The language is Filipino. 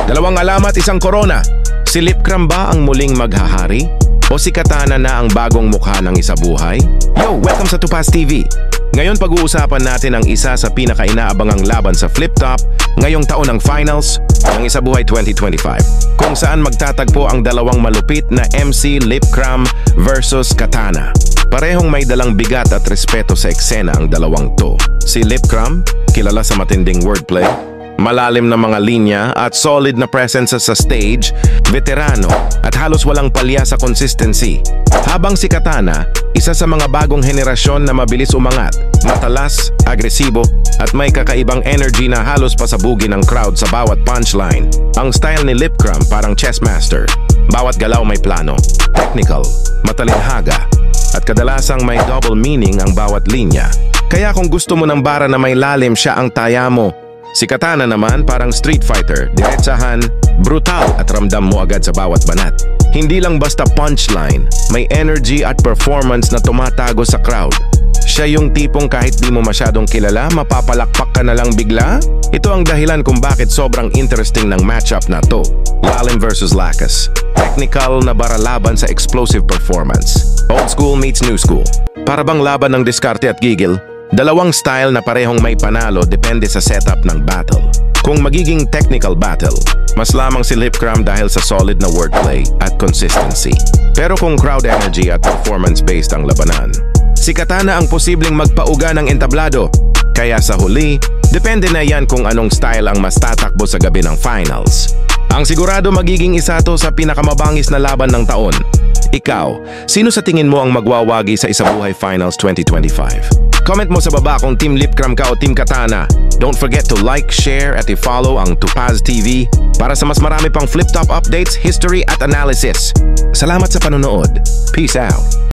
Dalawang alamat, isang korona. Si Lipcram ba ang muling maghahari? O si Katana na ang bagong mukha ng Isabuhay? Yo, welcome sa Tupaz TV. Ngayon pag-uusapan natin ang isa sa pinaka-inaabangang laban sa Flip Top ngayong taon ng finals ng Isabuhay 2025, kung saan magtatagpo ang dalawang malupit na MC Lipcram versus Katana. Parehong may dalang bigat at respeto sa eksena ang dalawang to. Si Lipcram, kilala sa matinding wordplay, malalim na mga linya at solid na presence sa stage, veterano at halos walang palya sa consistency. Habang si Katana, isa sa mga bagong henerasyon na mabilis umangat, matalas, agresibo at may kakaibang energy na halos pasabugin ng crowd sa bawat punchline. Ang style ni Lipcram parang chess master. Bawat galaw may plano, technical, matalinhaga at kadalasang may double meaning ang bawat linya. Kaya kung gusto mo ng bara na may lalim, siya ang taya mo. Si Katana naman parang street fighter, diretsahan, brutal at ramdam mo agad sa bawat banat. Hindi lang basta punchline, may energy at performance na tumatago sa crowd. Siya yung tipong kahit di mo masyadong kilala, mapapalakpak ka na lang bigla? Ito ang dahilan kung bakit sobrang interesting ng matchup na to. Lalim versus Lakas. Technical na bara laban sa explosive performance. Old school meets new school. Para bang laban ng diskarte at gigil? Dalawang style na parehong may panalo depende sa setup ng battle. Kung magiging technical battle, mas lamang si Lipcram dahil sa solid na wordplay at consistency. Pero kung crowd energy at performance-based ang labanan, si Katana ang posibleng magpauga ng entablado. Kaya sa huli, depende na yan kung anong style ang mas tatakbo sa gabi ng finals. Ang sigurado magiging isa to sa pinakamabangis na laban ng taon. Ikaw, sino sa tingin mo ang magwawagi sa Isabuhay Finals 2025? Comment mo sa baba kung Team Lipcram ka o Team Katana. Don't forget to like, share at i-follow ang Tupaz TV para sa mas marami pang Flip Top updates, history at analysis. Salamat sa panonood. Peace out.